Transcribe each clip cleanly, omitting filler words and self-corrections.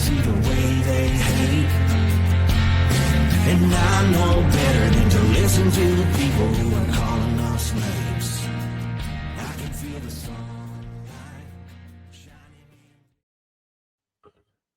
see the way they hate. And I know better than to listen to the people who are calling us slaves. I can feel the sunlight shining.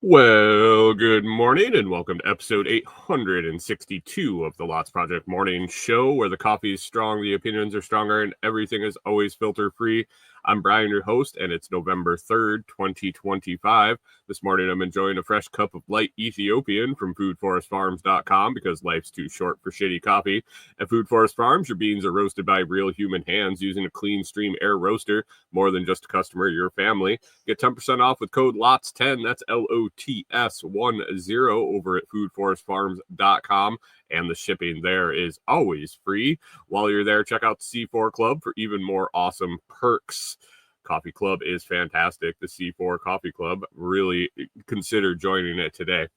Well, good morning and welcome to episode 862 of the Lots Project Morning Show, where the coffee is strong, the opinions are stronger, and everything is always filter free. I'm Brian, your host, and it's November 3rd, 2025. This morning I'm enjoying a fresh cup of light Ethiopian from foodforestfarms.com because life's too short for shitty coffee. At Food Forest Farms, your beans are roasted by real human hands using a clean stream air roaster. More than just a customer, your family. Get 10% off with code LOTS10, that's LOTS10 over at foodforestfarms.com. And the shipping there is always free. While you're there, check out the C4 Club for even more awesome perks. Coffee Club is fantastic. The C4 Coffee Club. Really consider joining it today.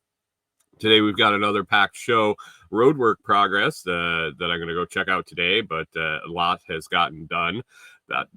Today we've got another packed show. Roadwork progress that I'm going to go check out today, but a lot has gotten done.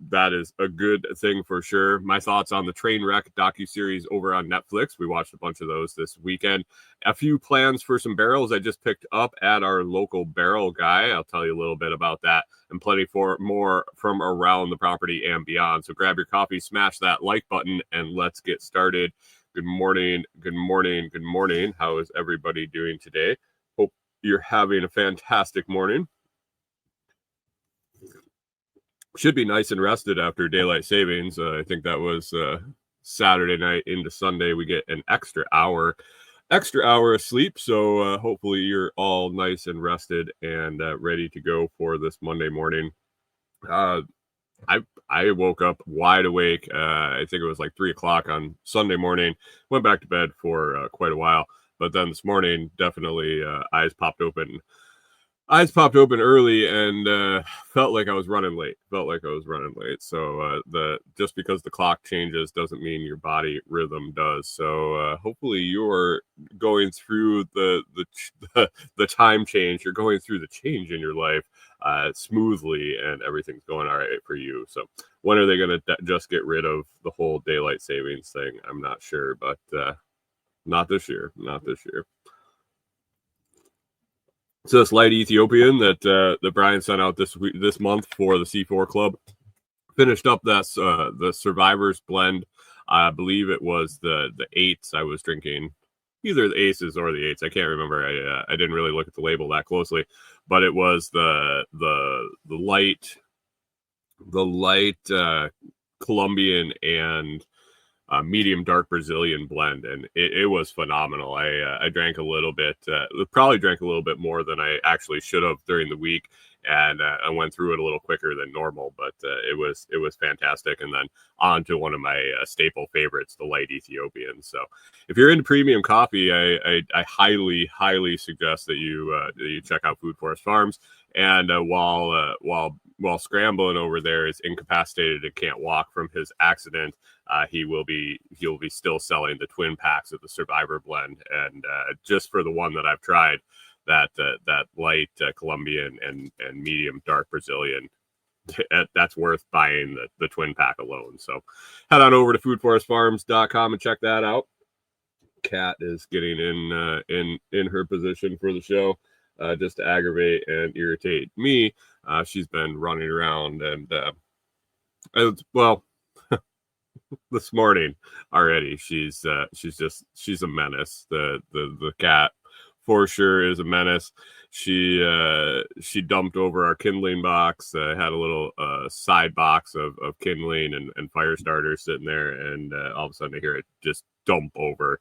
That is a good thing for sure. My thoughts on the Trainwreck docuseries over on Netflix. We watched a bunch of those this weekend. A few plans for some barrels I just picked up at our local barrel guy. I'll tell you a little bit about that and plenty more from around the property and beyond. So grab your coffee, smash that like button, and let's get started. Good morning, good morning, good morning. How is everybody doing today? Hope you're having a fantastic morning. Should be nice and rested after daylight savings. I think that was Saturday night into Sunday. We get an extra hour of sleep. So hopefully you're all nice and rested and ready to go for this Monday morning. I woke up wide awake. I think it was like 3:00 on Sunday morning. Went back to bed for quite a while, but then this morning definitely eyes popped open early and felt like I was running late. So just because the clock changes doesn't mean your body rhythm does. So hopefully you're going through the time change. You're going through the change in your life smoothly, and everything's going all right for you. So when are they going to just get rid of the whole daylight savings thing? I'm not sure, but not this year. So this light Ethiopian that Brian sent out this month for the C4 Club finished up the Survivors blend. I believe it was the 8s I was drinking, either the Aces or the 8s. I can't remember. I didn't really look at the label that closely, but it was the light Colombian and medium dark Brazilian blend, and it was phenomenal. I drank a little bit, probably drank a little bit more than I actually should have during the week, and I went through it a little quicker than normal, but it was fantastic. And then on to one of my staple favorites, the light Ethiopian. So if you're into premium coffee, I highly suggest that you check out Food Forest Farms. And while scrambling over there is incapacitated and can't walk from his accident, he'll be still selling the twin packs of the Survivor blend. And just for the one that I've tried, that light Colombian and medium dark Brazilian, that's worth buying the twin pack alone. So head on over to foodforestfarms.com and check that out. Kat is getting in her position for the show. Just to aggravate and irritate me. She's been running around and this morning already she's a menace. The cat for sure is a menace. She dumped over our kindling box, had a little side box of kindling and fire starters sitting there, and all of a sudden I hear it just dump over.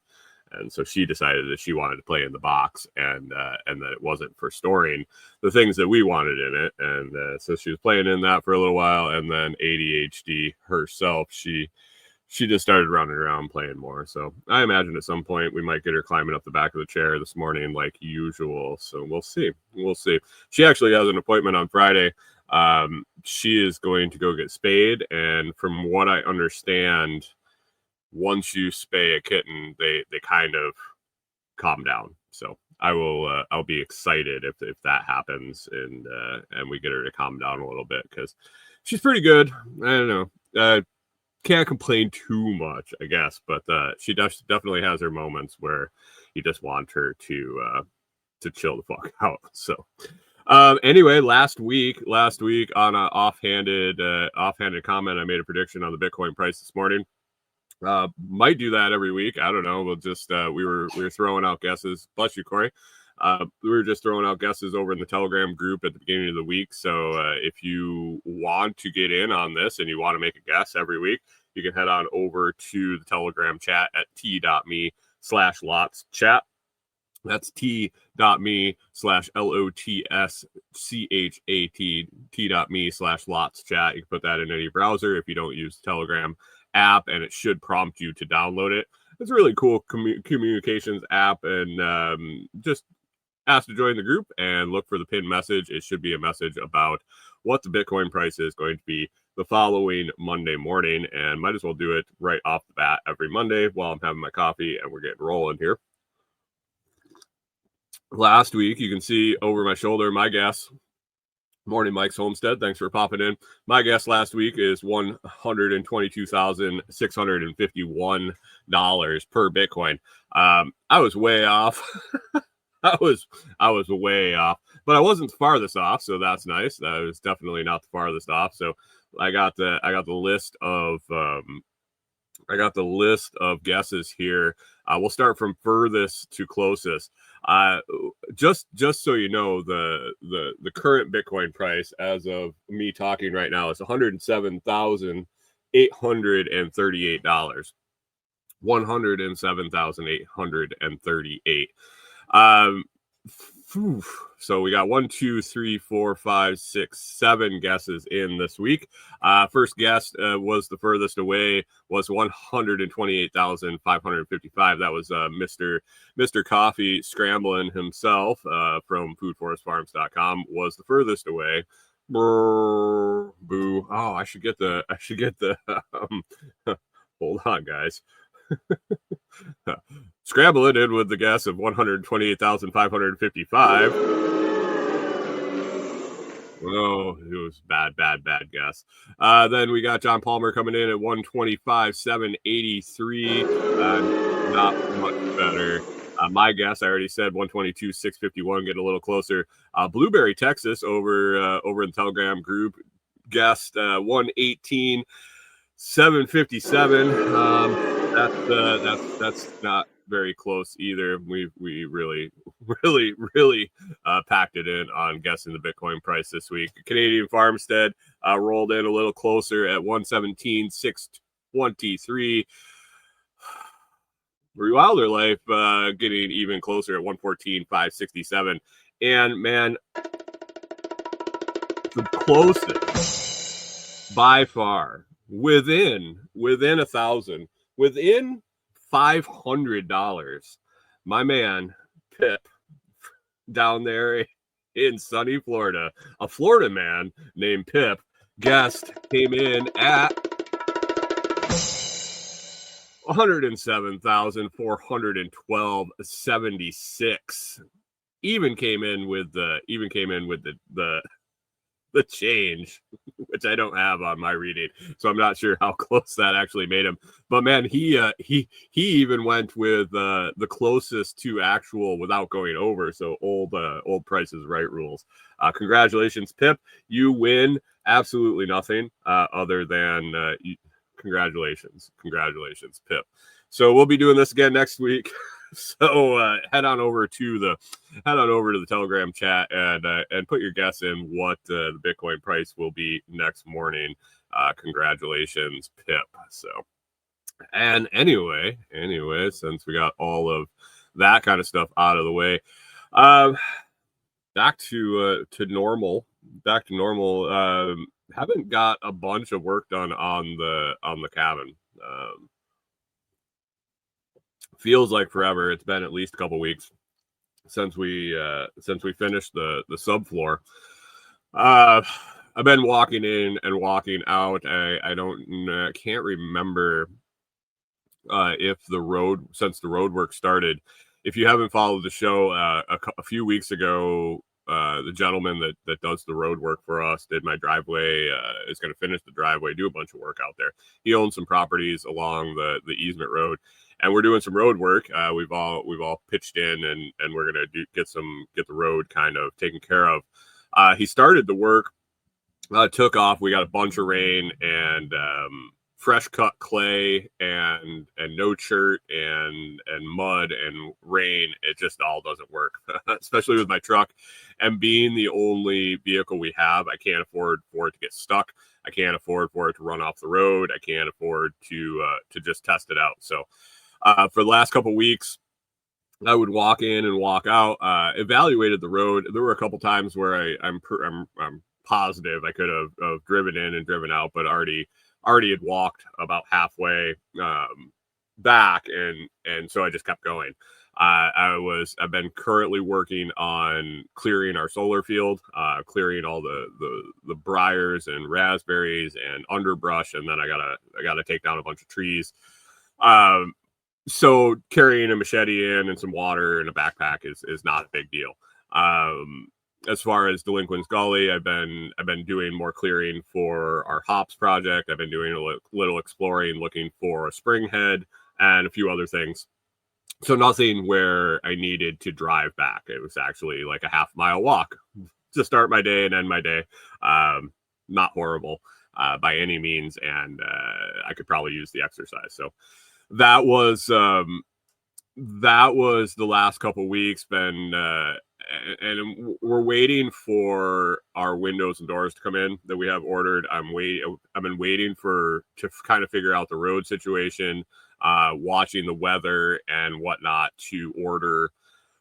And so she decided that she wanted to play in the box, and that it wasn't for storing the things that we wanted in it. And so she was playing in that for a little while, and then ADHD herself, she just started running around playing more. So I imagine at some point we might get her climbing up the back of the chair this morning like usual. So we'll see. She actually has an appointment on Friday. She is going to go get spayed, and from what I understand, once you spay a kitten, they kind of calm down. So I'll be excited if that happens and we get her to calm down a little bit, because she's pretty good. I don't know. can't complain too much, I guess. But she definitely has her moments where you just want her to chill the fuck out. So anyway, last week on an offhanded comment, I made a prediction on the Bitcoin price this morning. Might do that every week. I don't know. We'll just we were throwing out guesses. Bless you, Corey. We were just throwing out guesses over in the Telegram group at the beginning of the week. So if you want to get in on this and you want to make a guess every week, you can head on over to the Telegram chat at t.me/lotschat. That's t.me/LOTSCHAT, t.me/lotschat. You can put that in any browser if you don't use the Telegram app, and it should prompt you to download it. It's a really cool communications app, and just ask to join the group and look for the pinned message. It should be a message about what the Bitcoin price is going to be the following Monday morning, and might as well do it right off the bat every Monday while I'm having my coffee and we're getting rolling here. Last week, you can see over my shoulder my guess. Morning, Mike's Homestead. Thanks for popping in. My guess last week is $122,651 per Bitcoin. I was way off. I was way off, but I wasn't the farthest off, so that's nice. That was definitely not the farthest off. So I got the list of guesses here. We'll start from furthest to closest. Just so you know, the current Bitcoin price as of me talking right now is $107,838. $107,838. So we got 1, 2, 3, 4, 5, 6, 7 guesses in this week. First guess was the furthest away, was 128,555. That was Mr. Coffee Scrambling himself from foodforestfarms.com was the furthest away. Brr, boo. Oh, I should get the hold on, guys. Scramble it in with the guess of 128,555. Oh, it was bad guess. Then we got John Palmer coming in at 125,783. Not much better. My guess, I already said 122,651. Get a little closer. Blueberry, Texas, over in the Telegram group, guessed 118,757. That's not very close either. We really packed it in on guessing the Bitcoin price this week. Canadian Farmstead rolled in a little closer at 117,623. Wilder Life getting even closer at 114,567. And man, the closest by far, within 1,000, within $500, my man Pip down there in sunny Florida, a Florida man named Pip, came in at 107,412.76. Even came in with the change, which I don't have on my reading, so I'm not sure how close that actually made him. But man, he even went with the closest to actual without going over. So old Price is Right rules. Congratulations, Pip. You win absolutely nothing other than congratulations, Pip. So we'll be doing this again next week. So head on over to the Telegram chat and put your guess in what the Bitcoin price will be next morning. Congratulations, Pip. So, and anyway, since we got all of that kind of stuff out of the way, back to normal. Haven't got a bunch of work done on the cabin. Feels like forever. It's been at least a couple weeks since we finished the subfloor. I've been walking in and walking out. I can't remember if since the road work started. If you haven't followed the show, a few weeks ago, The gentleman that does the road work for us did my driveway, is going to finish the driveway, do a bunch of work out there. He owns some properties along the easement road, and we're doing some road work. We've all pitched in, and we're going to get the road kind of taken care of. He started the work, took off. We got a bunch of rain and fresh cut clay and no chert and mud and rain. It just all doesn't work, especially with my truck and being the only vehicle we have. I can't afford for it to get stuck. I can't afford for it to run off the road. I can't afford to just test it out. So for the last couple weeks, I would walk in and walk out, evaluated the road. There were a couple times where I'm positive I could have driven in and driven out, but already had walked about halfway back, and so I just kept going. I've been currently working on clearing our solar field, clearing all the briars and raspberries and underbrush, and then I gotta take down a bunch of trees. So carrying a machete in and some water in a backpack is not a big deal. As far as Delinquent's Gully, I've been doing more clearing for our hops project. I've been doing a little exploring, looking for a spring head and a few other things. So nothing where I needed to drive back. It was actually like a half-mile walk to start my day and end my day. Not horrible by any means, and I could probably use the exercise. So that was the last couple weeks. And we're waiting for our windows and doors to come in that we have ordered. I've been waiting to kind of figure out the road situation, watching the weather and whatnot to order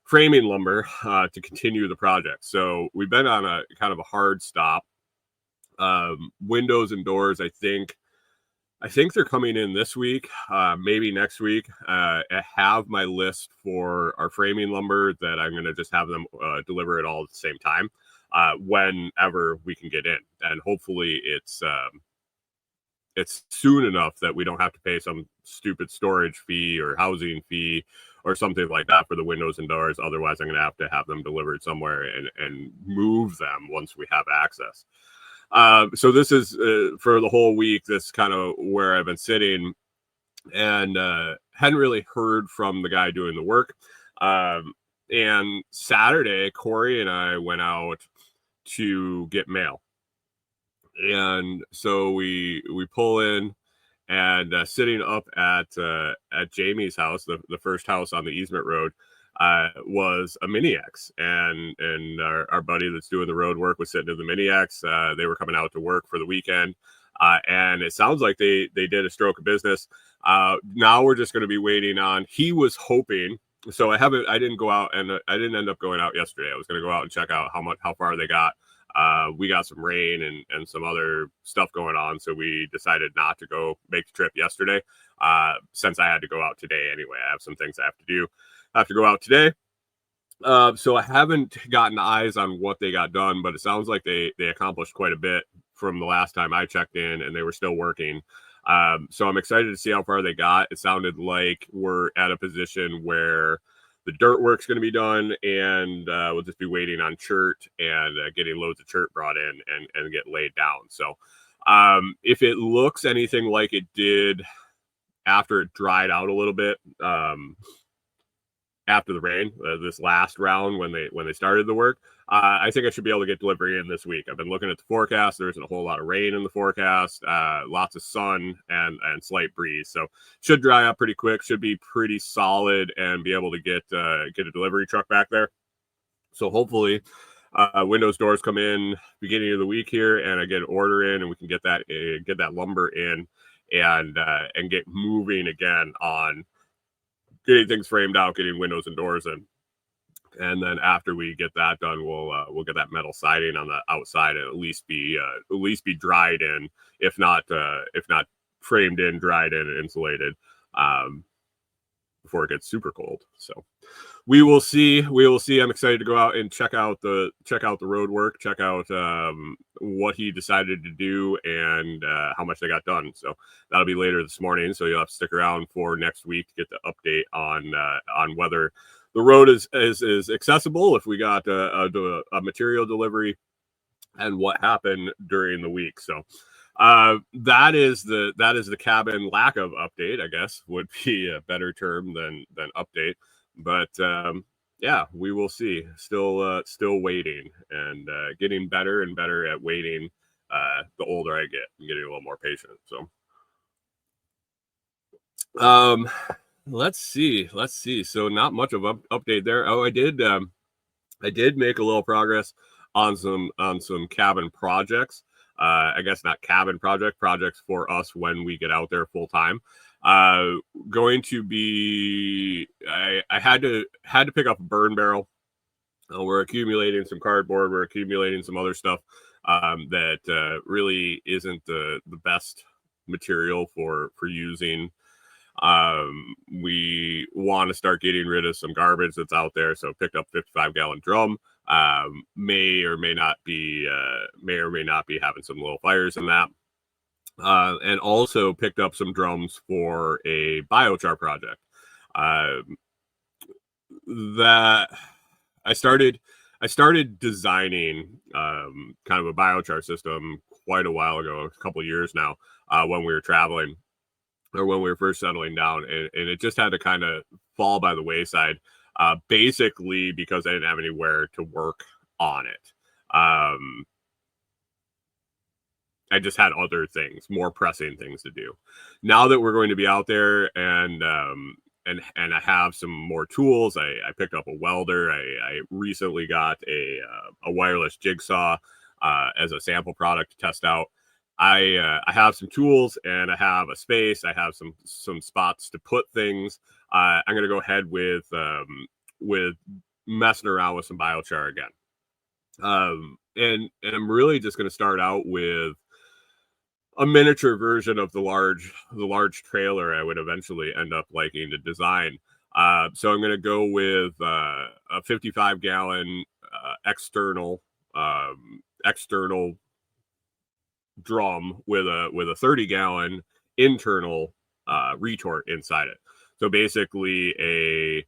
framing lumber to continue the project. So we've been on a kind of a hard stop. Windows and doors, I think they're coming in this week, maybe next week. I have my list for our framing lumber that I'm going to just have them deliver it all at the same time whenever we can get in. And hopefully it's soon enough that we don't have to pay some stupid storage fee or housing fee or something like that for the windows and doors. Otherwise, I'm going to have them delivered somewhere and move them once we have access. So this is for the whole week. This kind of where I've been sitting, and hadn't really heard from the guy doing the work. And Saturday, Corey and I went out to get mail, and so we pull in, and sitting up at Jamie's house, the first house on the easement road, was a Mini X, and our buddy that's doing the road work was sitting in the Mini X. They were coming out to work for the weekend, and it sounds like they did a stroke of business. Now we're just going to be waiting on. He was hoping. So I didn't go out, and I didn't end up going out yesterday. I was going to go out and check out how far they got. We got some rain and some other stuff going on, so we decided not to go make the trip yesterday. Since I had to go out today anyway, I have some things I have to do. I have to go out today. So I haven't gotten eyes on what they got done, but it sounds like they accomplished quite a bit from the last time I checked in, and they were still working. So I'm excited to see how far they got. It sounded like we're at a position where the dirt work's going to be done, and we'll just be waiting on chert and getting loads of chert brought in and get laid down. So if it looks anything like it did after it dried out a little bit, after the rain, this last round when they started the work, I think I should be able to get delivery in this week. I've been looking at the forecast. There isn't a whole lot of rain in the forecast, lots of sun and slight breeze. So should dry up pretty quick, should be pretty solid, and be able to get a delivery truck back there. So hopefully windows, doors come in beginning of the week here, and I get an order in, and we can get that lumber in and get moving again on getting things framed out, getting windows and doors in. And then after we get that done, we'll get that metal siding on the outside and at least be dried in, if not framed in, dried in, and insulated before it gets super cold. So we will see. I'm excited to go out and check out the road work, check out what he decided to do and how much they got done. So that'll be later this morning. So you'll have to stick around for next week to get the update on whether road is accessible if we got a material delivery, and what happened during the week. So that is the cabin lack of update, I guess, would be a better term than update. But yeah, we will see. Still waiting, and getting better and better at waiting. The older I get, I'm getting a little more patient. So let's see. So not much of update there. Oh, I did make a little progress on some cabin projects. I guess not cabin projects for us when we get out there full time. Going to be, I had to pick up a burn barrel. We're accumulating some cardboard. We're accumulating some other stuff that really isn't the best material for using. We want to start getting rid of some garbage that's out there, so picked up 55-gallon drum. May or may not be having some little fires in that. And also picked up some drums for a biochar project. That I started designing kind of a biochar system quite a while ago, a couple of years now, when we were traveling, or when we were first settling down, and it just had to kind of fall by the wayside, basically because I didn't have anywhere to work on it. I just had other things, more pressing things to do. Now that we're going to be out there, and I have some more tools, I picked up a welder. I recently got a wireless jigsaw as a sample product to test out. I have some tools, and I have a space. I have some spots to put things. I'm going to go ahead with messing around with some biochar again. And I'm really just going to start out with a miniature version of the large trailer I would eventually end up liking to design. So I'm going to go with a 55-gallon external drum with a 30-gallon internal retort inside it. So basically a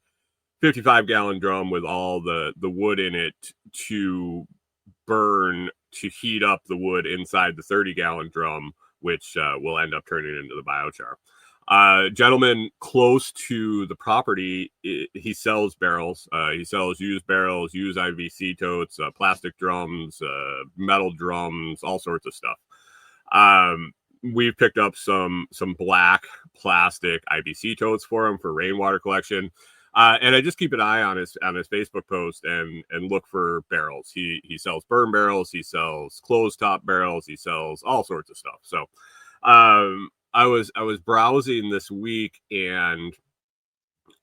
55-gallon drum with all the wood in it to burn, to heat up the wood inside the 30-gallon drum, which will end up turning into the biochar. Gentleman close to the property, he sells barrels. He sells used barrels, used IVC totes, plastic drums, metal drums, all sorts of stuff. We've picked up some black plastic IVC totes for him for rainwater collection. And I just keep an eye on his Facebook post and look for barrels. He sells burn barrels, he sells closed top barrels, he sells all sorts of stuff. So I was browsing this week, and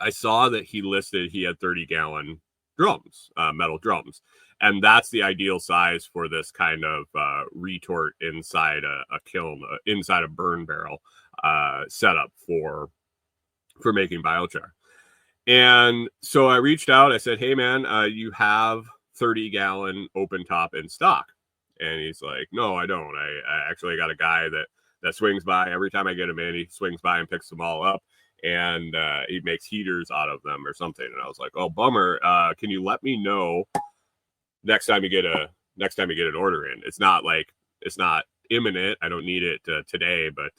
I saw that he had 30-gallon drums, metal drums, and that's the ideal size for this kind of retort inside a kiln, inside a burn barrel setup for making biochar. And so I reached out. I said, "Hey, man, you have 30-gallon open top in stock?" And he's like, "No, I don't. I actually got a guy that swings by every time I get him in. He swings by and picks them all up, and he makes heaters out of them or something." And I was like, "Oh, bummer. Can you let me know next time you get an order in? It's not imminent. I don't need it today, but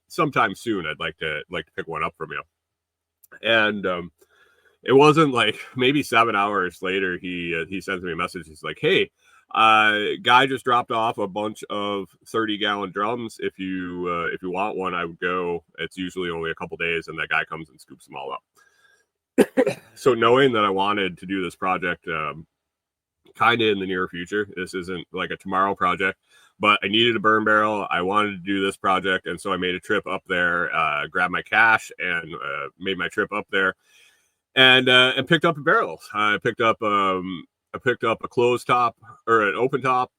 sometime soon I'd like to pick one up from you." And it wasn't like maybe 7 hours later, he sends me a message. He's like, "Hey, guy just dropped off a bunch of 30-gallon drums. If you want one, I would go. It's usually only a couple days," and that guy comes and scoops them all up. So knowing that I wanted to do this project kind of in the near future, this isn't like a tomorrow project, but I needed a burn barrel. I wanted to do this project, and so I made a trip up there, grabbed my cash, and made my trip up there, and picked up a barrel. I picked up a closed top, or an open top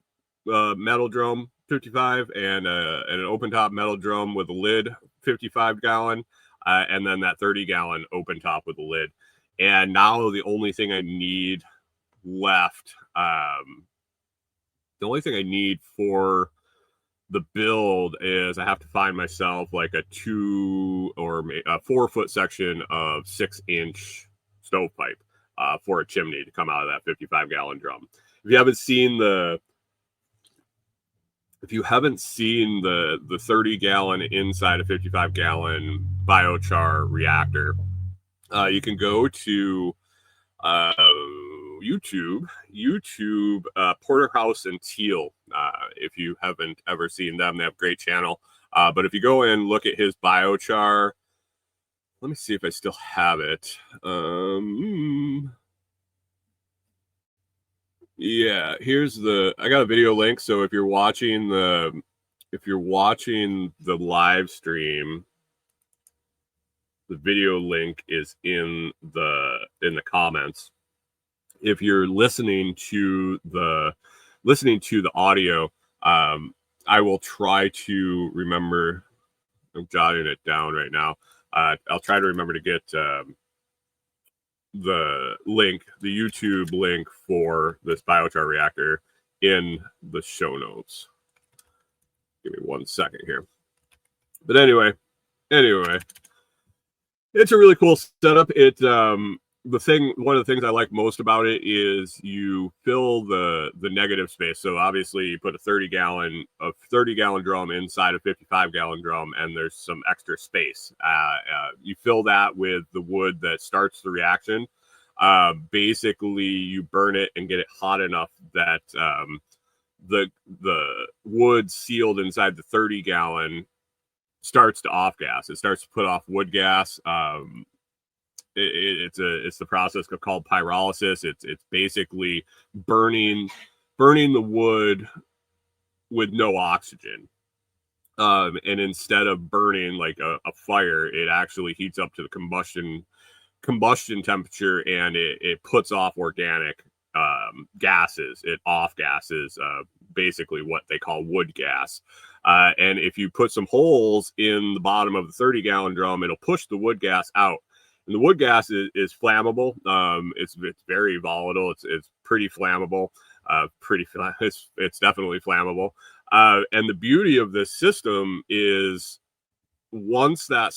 metal drum 55, and an open top metal drum with a lid 55-gallon, and then that 30-gallon open top with a lid. And now the only thing I need left, the only thing I need for the build is I have to find myself like a 2 or a 4 foot section of 6-inch stovepipe for a chimney to come out of that 55-gallon drum. If you haven't seen the 30-gallon inside a 55-gallon biochar reactor, you can go to YouTube, Porterhouse and Teal. If you haven't ever seen them, they have a great channel. But if you go and look at his biochar, let me see if I still have it. Yeah, I got a video link. So if you're watching the live stream, the video link is in the comments. If you're listening to the audio, I will try to remember. I'm jotting it down right now. I'll try to remember to get the YouTube link for this biochar reactor in the show notes. Give me 1 second here. But anyway, it's a really cool setup. One of the things I like most about it is you fill the negative space. So obviously you put a 30-gallon drum inside a 55-gallon drum, and there's some extra space. You fill that with the wood that starts the reaction. Basically you burn it and get it hot enough that the wood sealed inside the 30-gallon starts to off gas. It starts to put off wood gas. It's the process called pyrolysis. It's basically burning the wood with no oxygen. And instead of burning like a fire, it actually heats up to the combustion temperature, and it puts off organic gases. It off gases basically what they call wood gas. And if you put some holes in the bottom of the 30-gallon drum, it'll push the wood gas out. And the wood gas is flammable. It's very volatile. It's pretty flammable. It's definitely flammable. And the beauty of this system is once the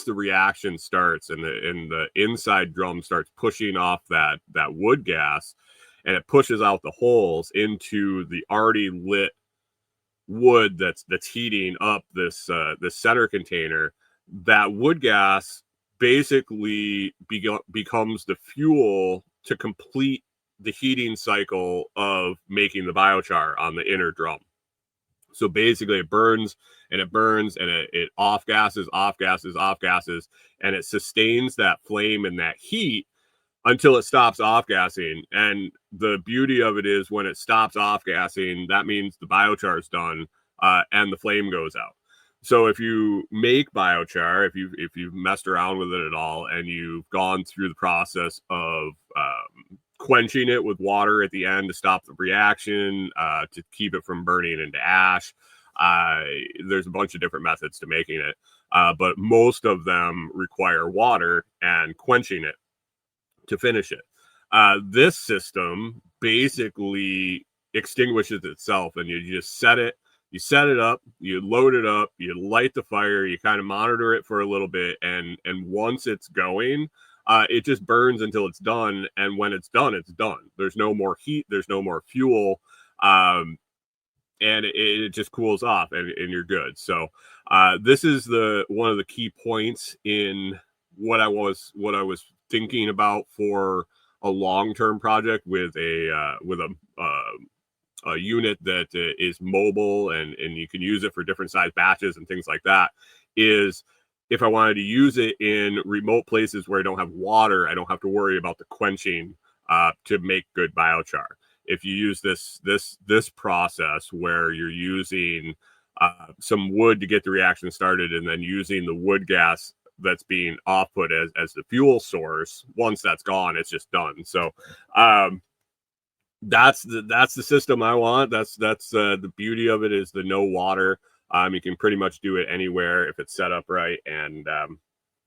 reaction starts and the inside drum starts pushing off that wood gas, and it pushes out the holes into the already lit wood that's heating up this center container, that wood gas basically becomes the fuel to complete the heating cycle of making the biochar on the inner drum. So basically it burns and it off gases, and it sustains that flame and that heat until it stops off gassing. And the beauty of it is when it stops off gassing, that means the biochar is done and the flame goes out. So if you make biochar, if you've messed around with it at all, and you've gone through the process of quenching it with water at the end to stop the reaction, to keep it from burning into ash, there's a bunch of different methods to making it, but most of them require water and quenching it to finish it. This system basically extinguishes itself, and you just set it up, you load it up, you light the fire, you kind of monitor it for a little bit, and once it's going, it just burns until it's done. And when it's done, it's done. There's no more heat, there's no more fuel, and it just cools off, and you're good. So this is one of the key points in what I was thinking about for a long-term project with a unit that is mobile and you can use it for different size batches and things like that. Is if I wanted to use it in remote places where I don't have water, I don't have to worry about the quenching to make good biochar. If you use this process where you're using some wood to get the reaction started, and then using the wood gas that's being output as the fuel source, once that's gone, it's just done. So that's the system I want. That's the beauty of it, is the no water. You can pretty much do it anywhere if it's set up right. And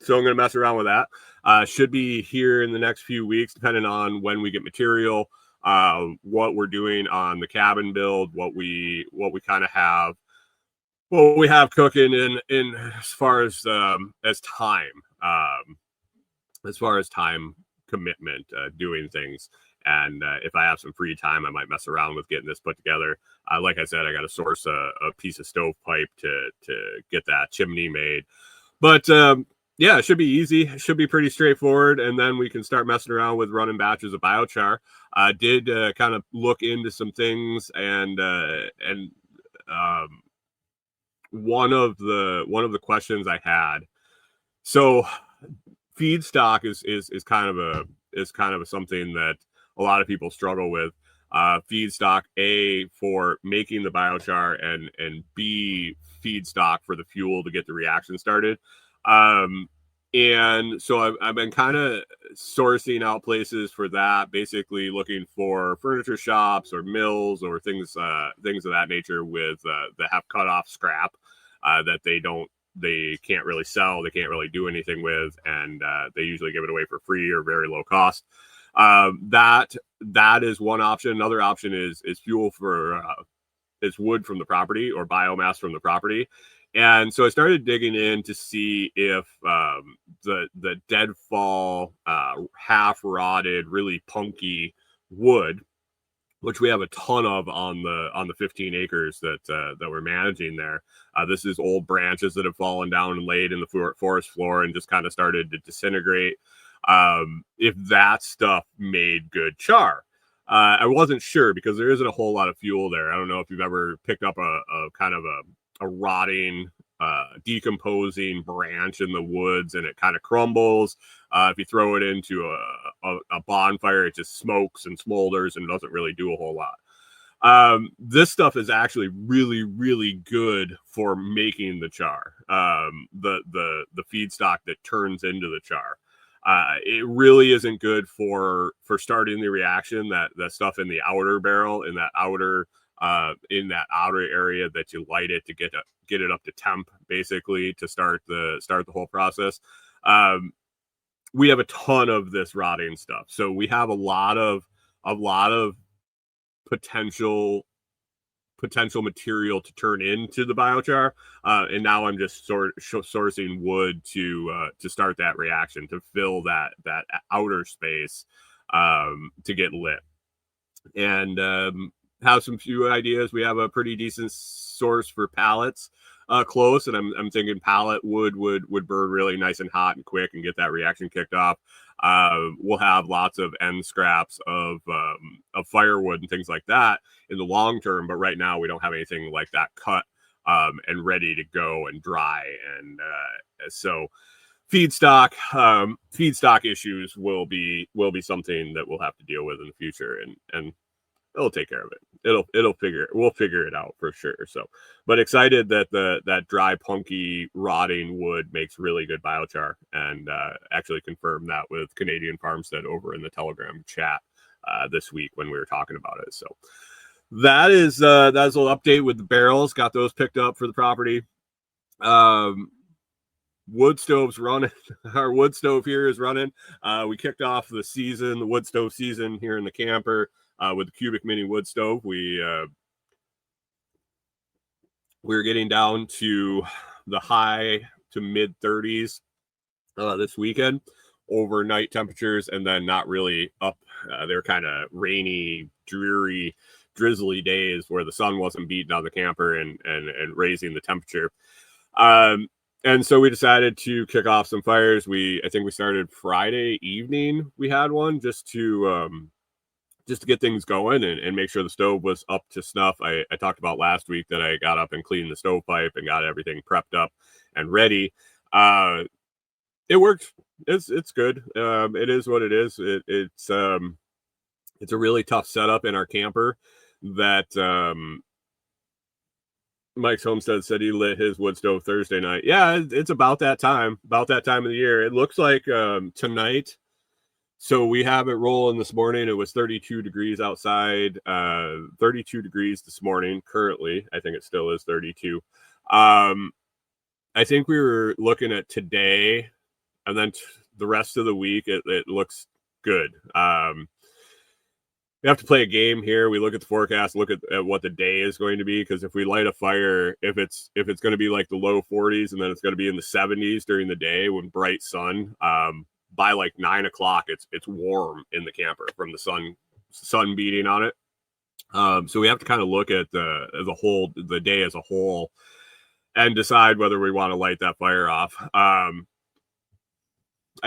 so I'm going to mess around with that. Should be here in the next few weeks, depending on when we get material, what we're doing on the cabin build, what we kind of have, what we have cooking in as far as time. as far as time commitment, doing things. And if I have some free time, I might mess around with getting this put together. Like I said, I got to source a piece of stovepipe to get that chimney made. But yeah, it should be easy. It should be pretty straightforward. And then we can start messing around with running batches of biochar. I did kind of look into some things, and one of the questions I had. So feedstock is kind of something that a lot of people struggle with. Feedstock, A, for making the biochar, and B, feedstock for the fuel to get the reaction started. And so I've been kind of sourcing out places for that, basically looking for furniture shops or mills or things of that nature with that have cut off scrap that they can't really sell, they can't really do anything with, and they usually give it away for free or very low cost. That is one option. Another option is fuel for is wood from the property or biomass from the property. And so I started digging in to see if the deadfall, half rotted, really punky wood, which we have a ton of on the 15 acres that we're managing there. This is old branches that have fallen down and laid in the forest floor and just kind of started to disintegrate. If that stuff made good char. I wasn't sure because there isn't a whole lot of fuel there. I don't know if you've ever picked up a kind of a rotting, decomposing branch in the woods and it kind of crumbles. If you throw it into a bonfire, it just smokes and smolders and doesn't really do a whole lot. This stuff is actually really, really good for making the char, the feedstock that turns into the char. It really isn't good for starting the reaction. That stuff in the outer barrel, in that outer area that you light it to get it up to temp, basically to start the whole process. We have a ton of this rotting stuff, so we have a lot of potential material to turn into the biochar, and now I'm just sourcing wood to start that reaction, to fill that outer space to get lit, and have some few ideas. We have a pretty decent source for pallets close, and I'm thinking pallet wood would burn really nice and hot and quick and get that reaction kicked off. We'll have lots of end scraps of firewood and things like that in the long term, but right now we don't have anything like that cut and ready to go and dry. And so feedstock issues will be something that we'll have to deal with in the future, and it'll take care of it. We'll figure it out for sure. So, but excited that that dry, punky, rotting wood makes really good biochar, and actually confirmed that with Canadian Farmstead over in the Telegram chat this week when we were talking about it. So that's a little update with the barrels. Got those picked up for the property. Wood stove's running. Our wood stove here is running. We kicked off the wood stove season here in the camper with the cubic mini wood stove. We're getting down to the high to mid 30s this weekend, overnight temperatures, and then not really up. They're kind of rainy, dreary, drizzly days where the sun wasn't beating on the camper and raising the temperature. And so we decided to kick off some fires. I think we started Friday evening. We had one just to get things going and make sure the stove was up to snuff. I talked about last week that I got up and cleaned the stovepipe and got everything prepped up and ready. It worked. It's good. It is what it is. It's a really tough setup in our camper that Mike's Homestead said he lit his wood stove Thursday night. Yeah, it's about that time of the year. It looks like tonight. So we have it rolling this morning. It was 32 degrees outside, 32 degrees this morning. Currently, I think it still is 32. I think we were looking at today, and then the rest of the week, it looks good. We have to play a game here. We look at the forecast, look at what the day is going to be, because if we light a fire, if it's going to be like the low 40s and then it's going to be in the 70s during the day with bright sun, by like 9 o'clock, it's warm in the camper from the sun beating on it. So we have to kind of look at the day as a whole and decide whether we want to light that fire off. I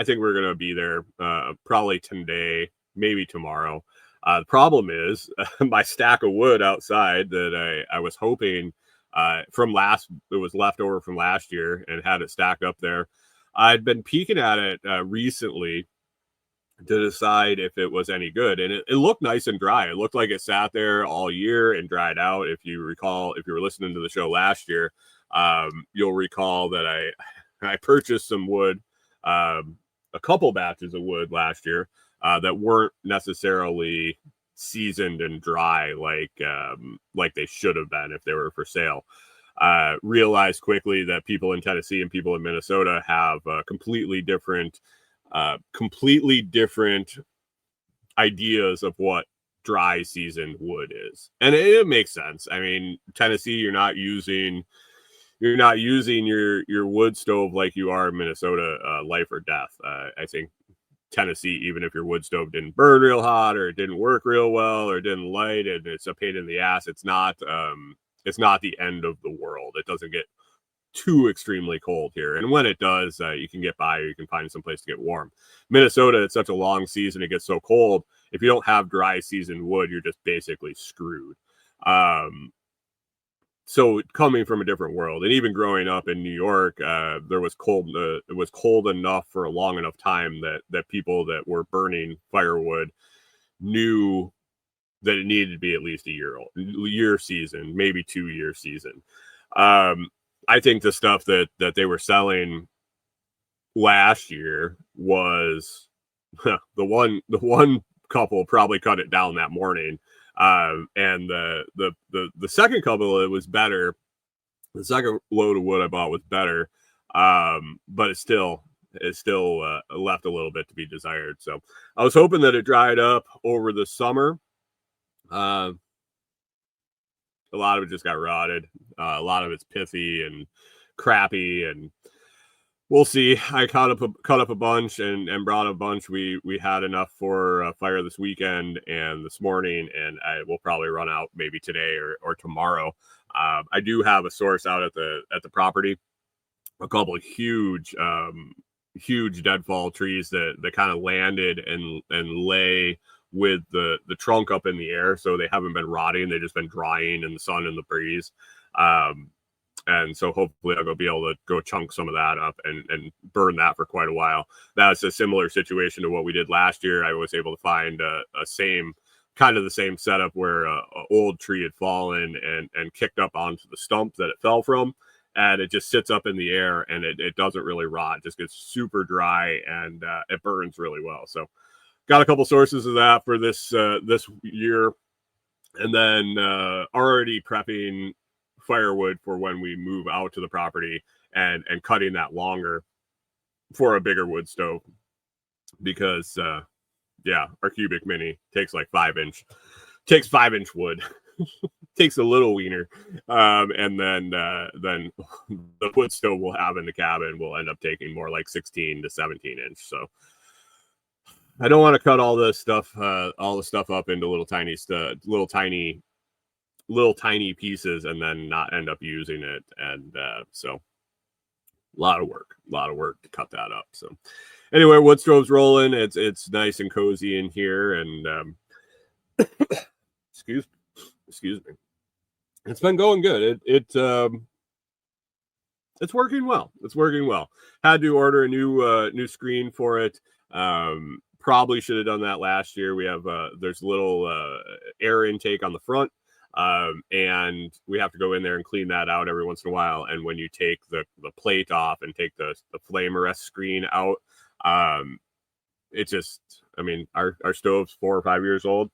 think we're going to be there probably today, maybe tomorrow. The problem is my stack of wood outside that I was hoping it was left over from last year and had it stacked up there. I'd been peeking at it recently to decide if it was any good, and it looked nice and dry. It looked like it sat there all year and dried out. If you recall, if you were listening to the show last year, you'll recall that I purchased some wood, a couple batches of wood last year that weren't necessarily seasoned and dry like they should have been if they were for sale. Realized quickly that people in Tennessee and people in Minnesota have completely different ideas of what dry season wood is, and it makes sense. I mean, Tennessee, you're not using your wood stove like you are in Minnesota, life or death. I think Tennessee, even if your wood stove didn't burn real hot or it didn't work real well or didn't light and it's a pain in the ass, it's not the end of the world. It doesn't get too extremely cold here, and when it does, you can get by, or you can find some place to get warm. Minnesota, it's such a long season, it gets so cold. If you don't have dry season wood, you're just basically screwed. So coming from a different world, and even growing up in New York, there was cold. It was cold enough for a long enough time that people that were burning firewood knew that it needed to be at least a year season, maybe 2-year season. I think the stuff that they were selling last year was the one couple probably cut it down that morning. And the second couple, it was better. The second load of wood I bought was better. But it still left a little bit to be desired. So I was hoping that it dried up over the summer. A lot of it just got rotted. A lot of it's pithy and crappy, and we'll see. I cut up a bunch and brought a bunch. We had enough for fire this weekend and this morning, and I will probably run out maybe today or tomorrow. I do have a source out at the property, a couple of huge deadfall trees that kind of landed and lay with the trunk up in the air, so they haven't been rotting. They've just been drying in the sun and the breeze. And so hopefully I'll be able to go chunk some of that up and burn that for quite a while. That's a similar situation to what we did last year. I was able to find the same setup where a old tree had fallen and kicked up onto the stump that it fell from, and it just sits up in the air, and it doesn't really rot. It just gets super dry, and it burns really well. So got a couple sources of that for this year, and then already prepping firewood for when we move out to the property and cutting that longer for a bigger wood stove, because our cubic mini takes like 5-inch wood. Takes a little wiener, and then the wood stove we'll have in the cabin will end up taking more like 16 to 17 inch. So I don't want to cut all the stuff up into little tiny pieces and then not end up using it. And so a lot of work to cut that up. So anyway, wood stove's rolling. It's nice and cozy in here, and excuse me. It's been going good. It's working well. Had to order a new screen for it. Probably should have done that last year. We have there's a little air intake on the front, and we have to go in there and clean that out every once in a while. And when you take the plate off and take the flame arrest screen out, it just, I mean, our stove's 4 or 5 years old.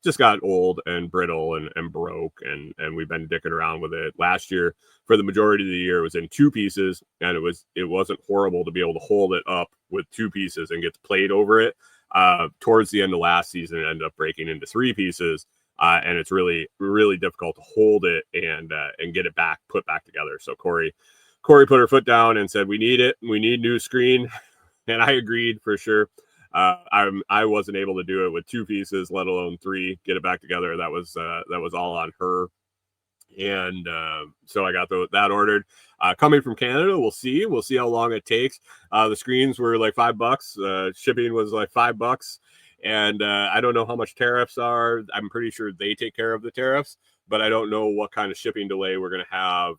Just got old and brittle and broke, and we've been dicking around with it. Last year, for the majority of the year, it was in 2 pieces, and it wasn't horrible to be able to hold it up with 2 pieces and get the plate over it. Towards the end of last season, it ended up breaking into 3 pieces, and it's really, really difficult to hold it and get it put back together. So Corey put her foot down and said, "We need it. We need new screen." and I agreed for sure. I wasn't able to do it with 2 pieces, let alone 3. Get it back together. That was all on her. And so I got that ordered. Coming from Canada, we'll see how long it takes. The screens were like $5. Shipping was like $5. And I don't know how much tariffs are. I'm pretty sure they take care of the tariffs, but I don't know what kind of shipping delay we're going to have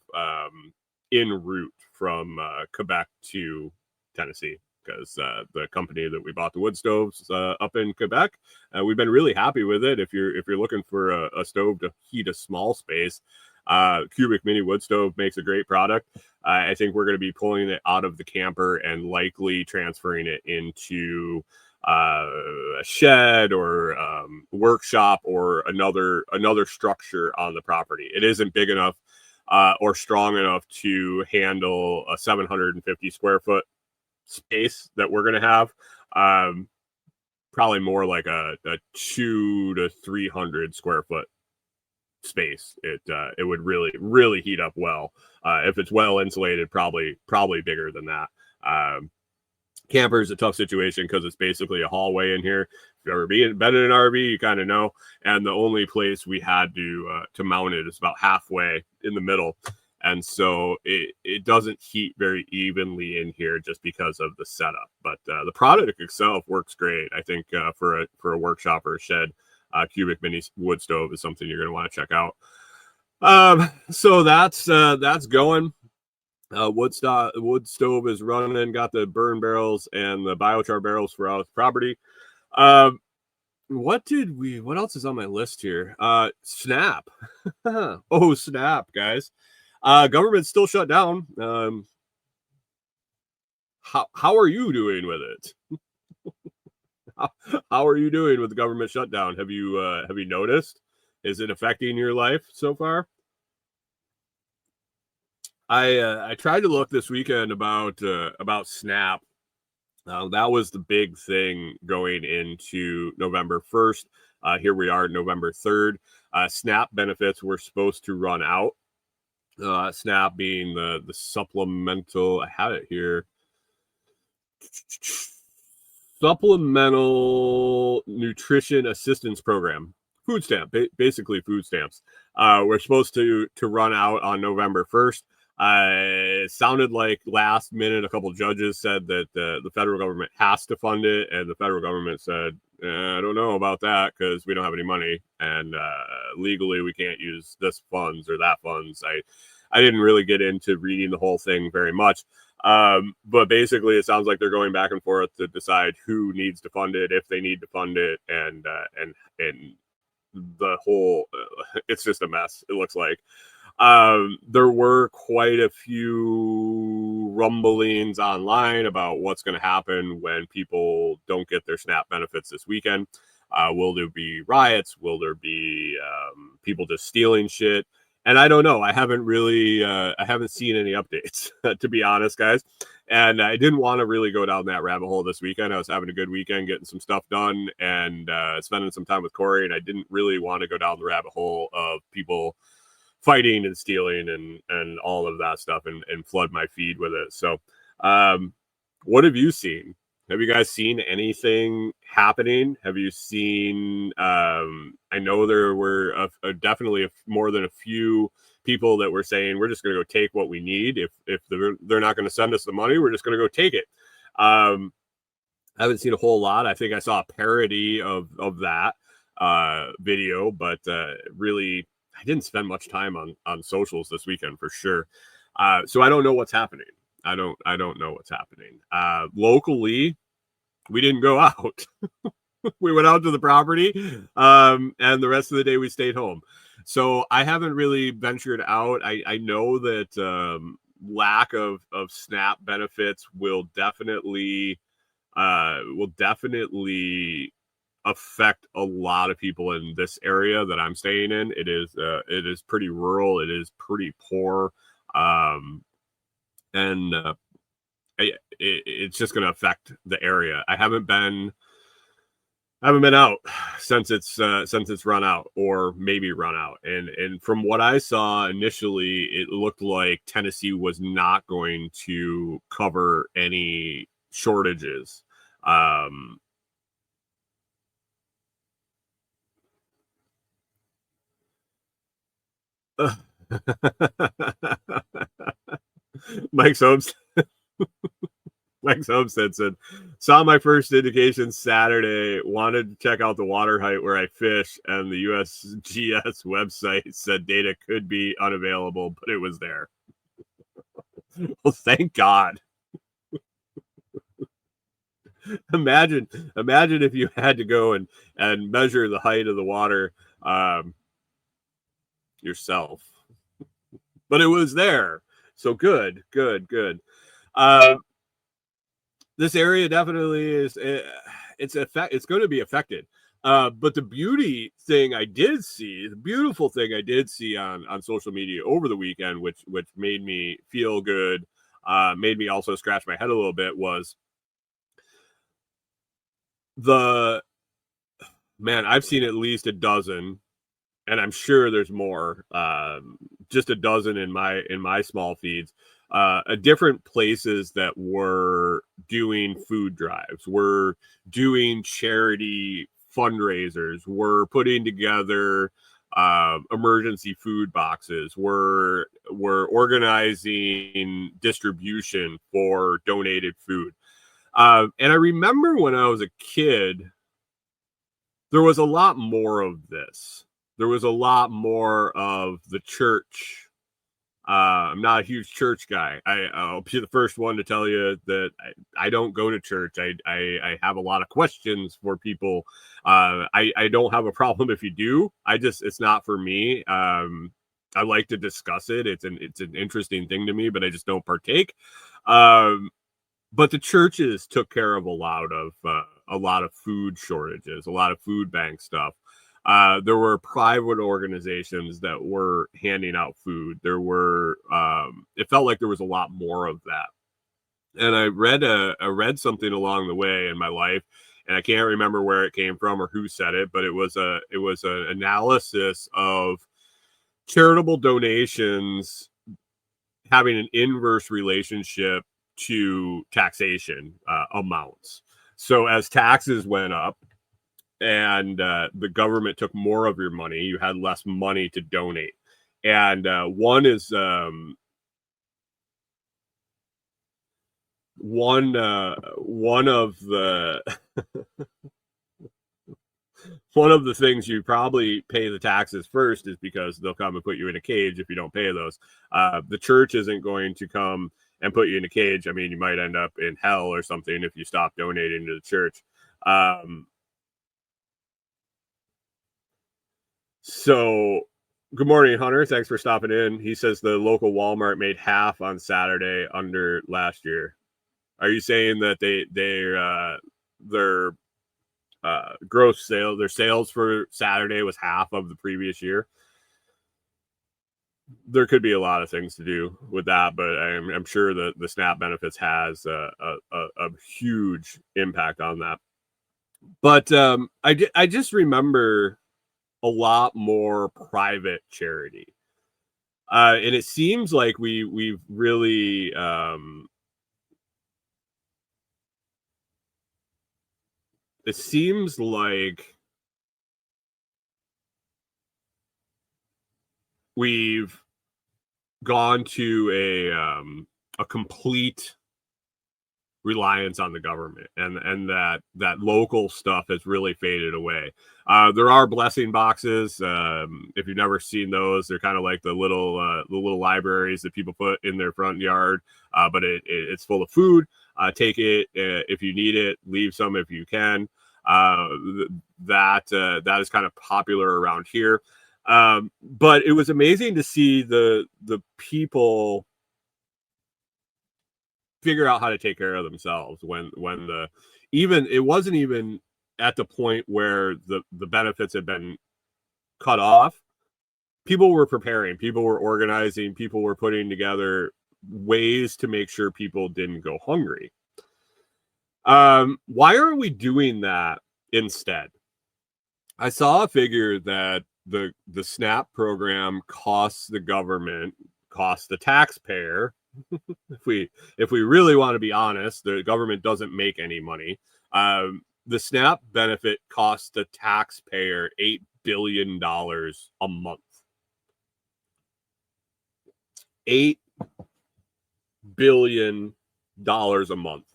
en route from Quebec to Tennessee, because the company that we bought the wood stoves up in Quebec, we've been really happy with it. If you're looking for a stove to heat a small space, Cubic Mini Wood Stove makes a great product. I think we're going to be pulling it out of the camper and likely transferring it into a shed or workshop or another structure on the property. It isn't big enough or strong enough to handle a 750 square foot space that we're going to have. Probably more like a 200 to 300 square foot space. It would really heat up well. If it's well insulated, probably bigger than that. Camper is a tough situation because it's basically a hallway in here. If you've ever been in an RV, you kind of know. And the only place we had to mount it is about halfway in the middle. And so it doesn't heat very evenly in here just because of the setup. But the product itself works great. I think for a workshop or a shed, Cubic Mini Wood Stove is something you're going to want to check out. So that's going. Wood stove is running. Got the burn barrels and the biochar barrels for out of the property. What else is on my list here? Snap. Oh, snap, guys. Government's still shut down. How are you doing with it? How are you doing with the government shutdown? Have you noticed? Is it affecting your life so far? I tried to look this weekend about SNAP. That was the big thing going into November 1st. Here we are, November 3rd. SNAP benefits were supposed to run out. SNAP being the supplemental, I have it here. Supplemental Nutrition Assistance Program. Food stamp, basically food stamps. We're supposed to run out on November 1st. It sounded like last minute a couple judges said that the federal government has to fund it, and the federal government said, I don't know about that because we don't have any money, and legally we can't use this funds or that funds. I didn't really get into reading the whole thing very much, but basically it sounds like they're going back and forth to decide who needs to fund it, if they need to fund it, and the whole it's just a mess, it looks like. There were quite a few rumblings online about what's going to happen when people don't get their SNAP benefits this weekend. Will there be riots? Will there be people just stealing shit? And I don't know. I haven't seen any updates, to be honest, guys. And I didn't want to really go down that rabbit hole this weekend. I was having a good weekend, getting some stuff done and spending some time with Corey. And I didn't really want to go down the rabbit hole of people fighting and stealing and all of that stuff and flood my feed with it. So what have you seen? Have you guys seen anything happening? Have you seen I know there were definitely more than a few people that were saying we're just going to go take what we need. If they're not going to send us the money, we're just going to go take it. I haven't seen a whole lot. I think I saw a parody of that video, but really I didn't spend much time on socials this weekend for sure. So I don't know what's happening. I don't know what's happening. Locally, we didn't go out. We went out to the property, and the rest of the day we stayed home. So I haven't really ventured out. I know that lack of SNAP benefits will definitely affect a lot of people in this area that I'm staying in. It is pretty rural. It is pretty poor. And it's just going to affect the area. I haven't been out since it's run out, or maybe run out. And from what I saw initially, it looked like Tennessee was not going to cover any shortages. Mike's hopes. Mike's Homestead said, saw my first indication Saturday, wanted to check out the water height where I fish, and the USGS website said data could be unavailable, but it was there. Well, thank God. Imagine if you had to go and measure the height of the water yourself. But it was there. So good. This area definitely is, it's going to be affected. But the beautiful thing I did see on social media over the weekend, which made me feel good, made me also scratch my head a little bit, was I've seen at least a dozen, and I'm sure there's more, just a dozen in my small feeds, different places that were doing food drives, were doing charity fundraisers, were putting together emergency food boxes, were organizing distribution for donated food. And I remember when I was a kid, there was a lot more of this. There was a lot more of the church. I'm not a huge church guy. I'll be the first one to tell you that I don't go to church. I have a lot of questions for people. I don't have a problem if you do. It's not for me. I like to discuss it. It's an interesting thing to me, but I just don't partake. But the churches took care of a lot of food shortages, a lot of food bank stuff. There were private organizations that were handing out food. There were, it felt like there was a lot more of that. And I read something along the way in my life, and I can't remember where it came from or who said it, but it was an analysis of charitable donations having an inverse relationship to taxation amounts. So as taxes went up and the government took more of your money, you had less money to donate. And one of the things you probably pay the taxes first is because they'll come and put you in a cage if you don't pay those. The church isn't going to come and put you in a cage. I mean, you might end up in hell or something if you stop donating to the church. So good morning, Hunter. Thanks for stopping in. He says the local Walmart made half on Saturday under last year. Are you saying that their gross sale, their sales for Saturday was half of the previous year? There could be a lot of things to do with that, but I'm sure that the SNAP benefits has a huge impact on that. But I just remember a lot more private charity, and it seems like we've really it seems like we've gone to a complete reliance on the government, and that local stuff has really faded away. There are blessing boxes. If you've never seen those, they're kind of like the little libraries that people put in their front yard, but it's full of food. Take it if you need it, leave some if you can. That is kind of popular around here. But it was amazing to see the people figure out how to take care of themselves when it wasn't even at the point where the benefits had been cut off. People were preparing, people were organizing, people were putting together ways to make sure people didn't go hungry. Why aren't we doing that instead? I saw a figure that the SNAP program costs the government, costs the taxpayer if we really want to be honest, the government doesn't make any money. The SNAP benefit costs the taxpayer $8 billion a month. $8 billion a month.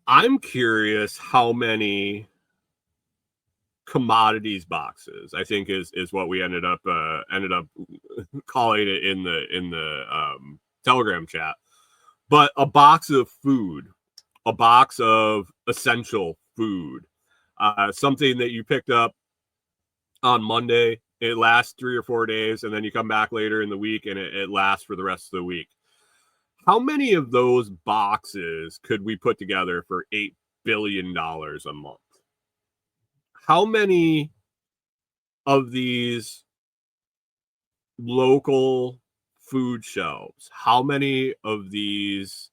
I'm curious how many commodities boxes, I think is what we ended up calling it in the Telegram chat. But a box of food, a box of essential food, something that you picked up on Monday, it lasts 3 or 4 days, and then you come back later in the week and it lasts for the rest of the week. How many of those boxes could we put together for $8 billion a month? How many of these local food shelves, how many of these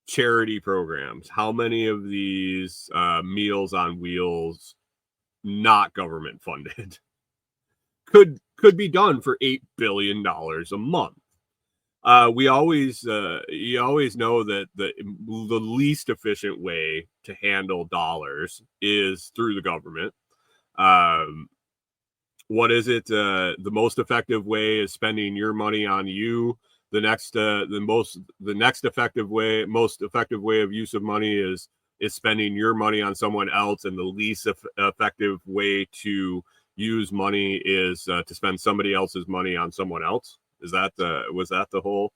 charity programs, how many of these Meals on Wheels, not government funded, could be done for $8 billion a month? You always know that the least efficient way to handle dollars is through the government. What is it? The most effective way is spending your money on you. The next most effective way of use of money is spending your money on someone else, and the least effective way to use money is to spend somebody else's money on someone else. Was that the whole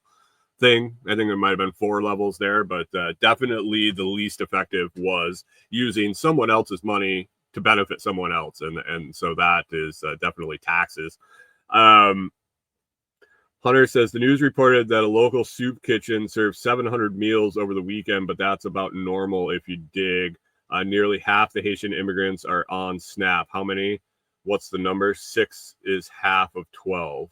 thing? I think there might have been 4 levels there, but definitely the least effective was using someone else's money to benefit someone else, and so that is definitely taxes. Hunter says the news reported that a local soup kitchen served 700 meals over the weekend, but that's about normal if you dig. Nearly half the Haitian immigrants are on SNAP. How many? What's the number? 6 is half of 12.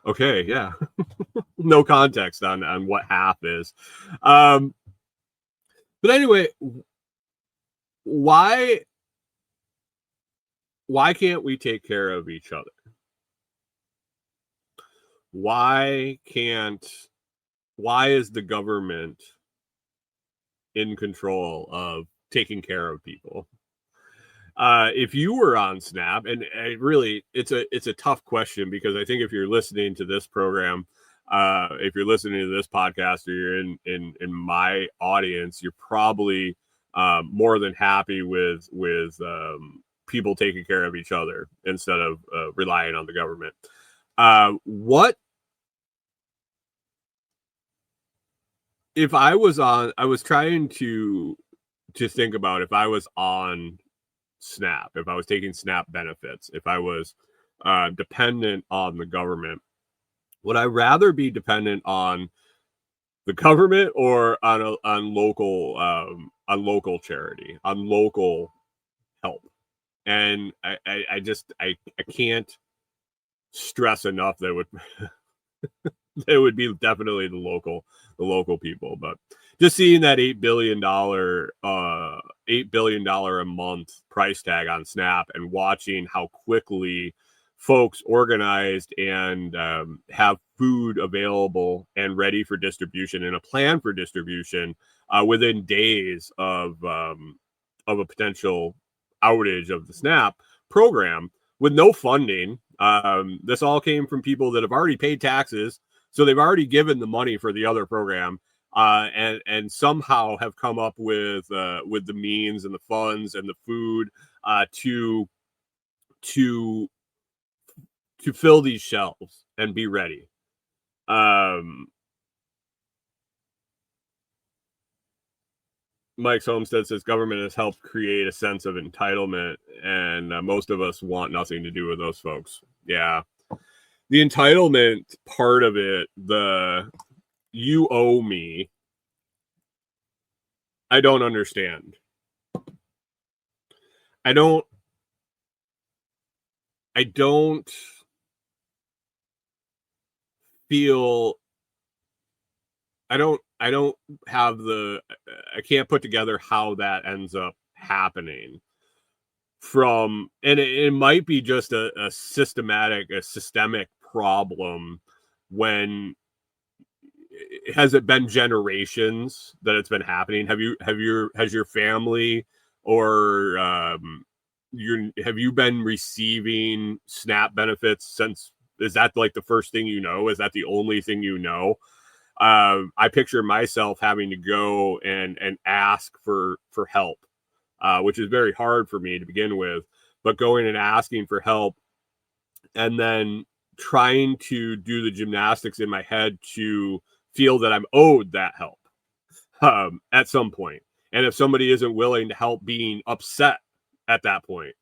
Okay, yeah. No context on what half is. But anyway, why can't we take care of each other? Why is the government in control of taking care of people? If you were on SNAP, and really, it's a tough question, because I think if you're listening to this program, if you're listening to this podcast, or you're in my audience, you're probably more than happy with people taking care of each other instead of relying on the government. What if I was trying to think about if I was on SNAP, if I was taking SNAP benefits, if I was dependent on the government, would I rather be dependent on the government or on local charity, on local help? And I can't stress enough that it would be definitely the local people. But just seeing that $8 billion a month price tag on SNAP, and watching how quickly folks organized and have food available and ready for distribution, and a plan for distribution within days of a potential outage of the SNAP program with no funding. This all came from people that have already paid taxes, so they've already given the money for the other program, and somehow have come up with the means and the funds and the food to fill these shelves and be ready. Mike's Homestead says government has helped create a sense of entitlement, and most of us want nothing to do with those folks. Yeah. The entitlement part of it, the you owe me, I don't understand. I don't feel, I don't have I can't put together how that ends up happening. and it might be just a systemic problem. When has it been generations that it's been happening? Has your family or have you been receiving SNAP benefits since? Is that like the first thing you know? Is that the only thing you know? I picture myself having to go and ask for help, which is very hard for me to begin with. But going and asking for help, and then trying to do the gymnastics in my head to feel that I'm owed that help at some point. And if somebody isn't willing to help, being upset at that point.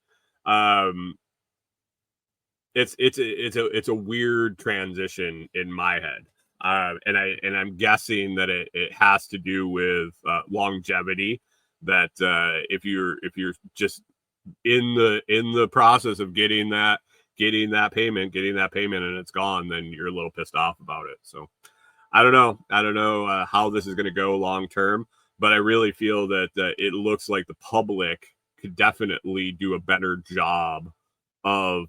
It's a weird transition in my head. And I'm guessing that it has to do with longevity. That if you're just in the process of getting that payment, and it's gone, then you're a little pissed off about it. So I don't know how this is going to go long term, but I really feel that it looks like the public could definitely do a better job of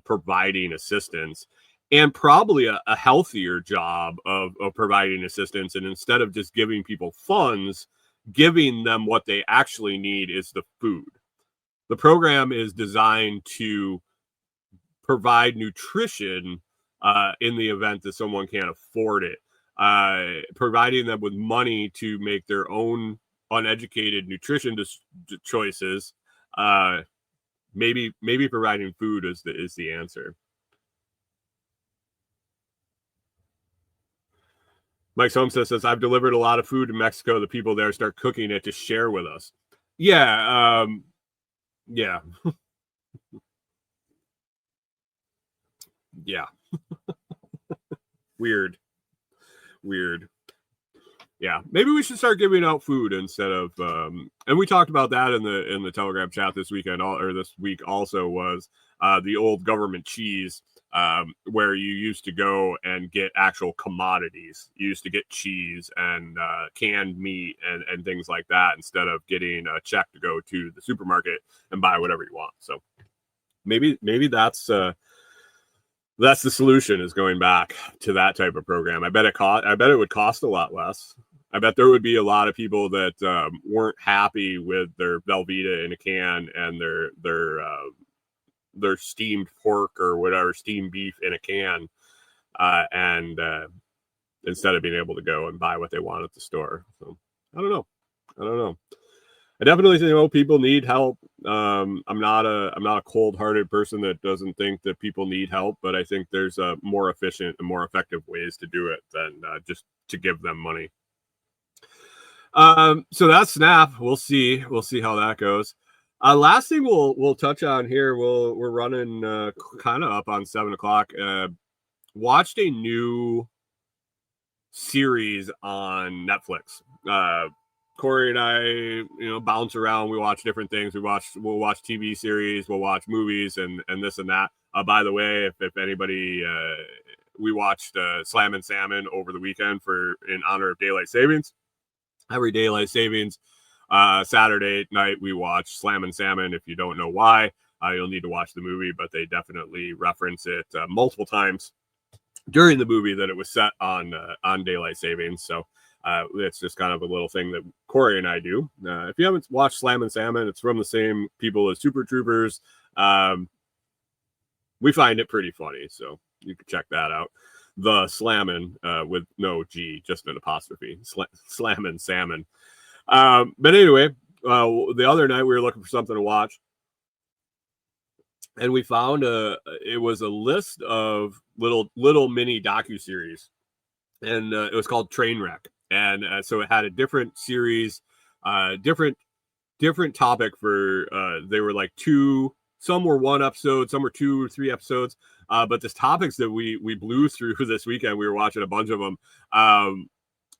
providing assistance, and probably a healthier job of providing assistance. And instead of just giving people funds, giving them what they actually need is the food. The program is designed to provide nutrition in the event that someone can't afford it, providing them with money to make their own uneducated nutrition choices. Maybe providing food is the answer. Mike Homestead says, I've delivered a lot of food in Mexico. The people there start cooking it to share with us. Yeah. Yeah. Yeah. Weird. Yeah, maybe we should start giving out food instead of and we talked about that in the Telegram chat this weekend, or this week also, was the old government cheese, where you used to go and get actual commodities. You used to get cheese and canned meat and things like that, instead of getting a check to go to the supermarket and buy whatever you want. So maybe that's the solution, is going back to that type of program. I bet it would cost a lot less. I bet there would be a lot of people that weren't happy with their Velveeta in a can and their steamed pork or whatever, steamed beef in a can, and instead of being able to go and buy what they want at the store. So I don't know. I definitely think people need help. I'm not a cold-hearted person that doesn't think that people need help, but I think there's more efficient and more effective ways to do it than just to give them money. So that's SNAP. We'll see how that goes. Last thing we'll touch on here. We're running kind of up on 7:00. Watched a new series on Netflix. Corey and I, bounce around. We watch different things. We'll watch TV series. We'll watch movies and this and that. By the way, if anybody, we watched Slam and Salmon over the weekend in honor of daylight savings. Every daylight savings, Saturday night we watch Slam and Salmon. If you don't know why, you'll need to watch the movie, but they definitely reference it multiple times during the movie that it was set on daylight savings. So it's just kind of a little thing that Corey and I do. If you haven't watched Slam and Salmon, it's from the same people as Super Troopers. We find it pretty funny, so you can check that out. The Slammin' with no G, just an apostrophe. Slammin' Salmon. But anyway, the other night we were looking for something to watch, and we found it was a list of little mini docuseries, and it was called Trainwreck. And so it had a different series, different topic for they were like some were one episode, some were 2 or 3 episodes. But the topics that we blew through this weekend, we were watching a bunch of them.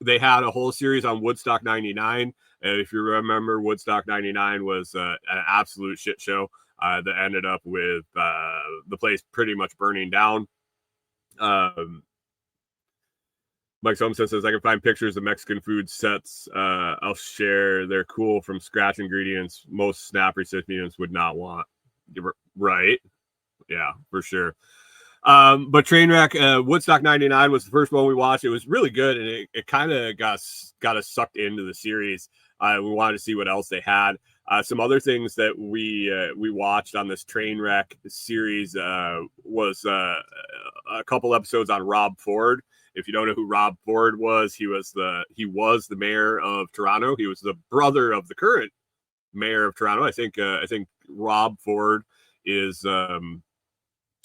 They had a whole series on Woodstock 99. And if you remember, Woodstock 99 was an absolute shit show that ended up with the place pretty much burning down. Mike Somerset says, I can find pictures of Mexican food sets. I'll share. They're cool from scratch ingredients most SNAP recipients would not want. Right. Yeah, for sure. But Trainwreck, Woodstock 99 was the first one we watched. It was really good, and it kind of got us sucked into the series. We wanted to see what else they had. Some other things that we watched on this Trainwreck series was a couple episodes on Rob Ford. If you don't know who Rob Ford was, he was the mayor of Toronto. He was the brother of the current mayor of Toronto. I think Rob Ford is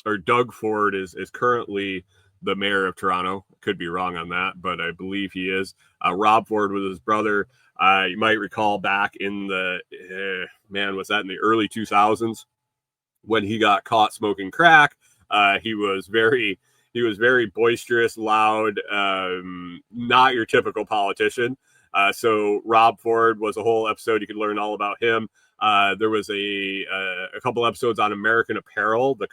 or Doug Ford is currently the mayor of Toronto. Could be wrong on that, but I believe he is. Rob Ford was his brother. You might recall back in the was that in the early 2000s when he got caught smoking crack. He was very boisterous, loud, not your typical politician. So Rob Ford was a whole episode. You could learn all about him. There was a couple episodes on American Apparel, the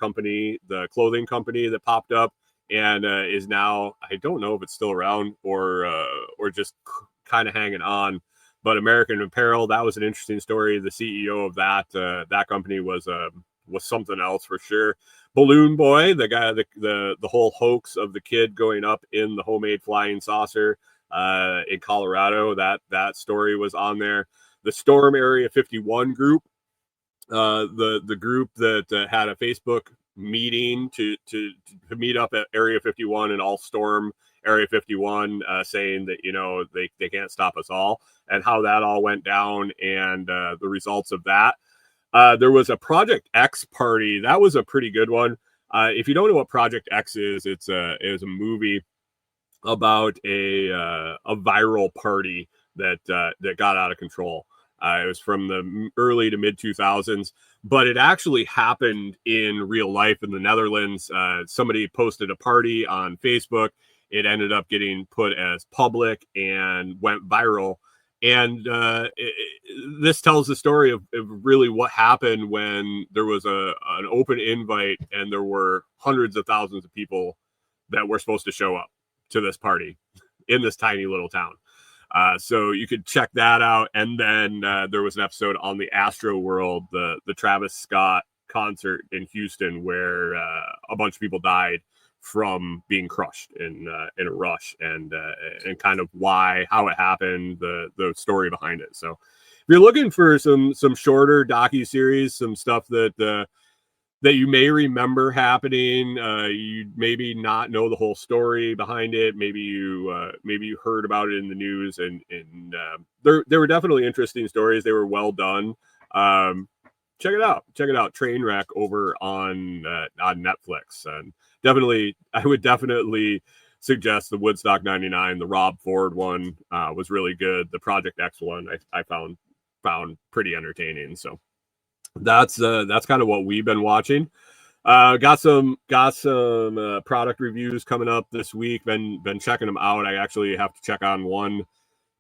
clothing company that popped up and is now, I don't know if it's still around or just kind of hanging on. But American Apparel, that was an interesting story. The CEO of that company was something else for sure. Balloon Boy, the guy, the whole hoax of the kid going up in the homemade flying saucer in Colorado, that story was on there. The Storm Area 51 group, the group that had a Facebook meeting to meet up at Area 51 and all storm Area 51, saying that they can't stop us all, and how that all went down and the results of that. There was a Project X party. That was a pretty good one. If you don't know what Project X is, it was a movie about a viral party that got out of control. It was from the early to mid 2000s, but it actually happened in real life in the Netherlands. Somebody posted a party on Facebook. It ended up getting put as public and went viral. And this tells the story of really what happened when there was an open invite and there were hundreds of thousands of people that were supposed to show up to this party in this tiny little town. So you could check that out. And then there was an episode on the Astro World, the Travis Scott concert in Houston, where a bunch of people died from being crushed in a rush, and kind of how it happened, the story behind it. So if you're looking for some shorter docuseries, some stuff that you may remember happening, you maybe not know the whole story behind it. Maybe you heard about it in the news, and there were definitely interesting stories. They were well done. Check it out. Trainwreck over on Netflix, and I would definitely suggest the Woodstock 99. The Rob Ford one was really good. The Project X one I found pretty entertaining. So that's kind of what we've been watching. Got some product reviews coming up this week. Been checking them out. I actually have to check on one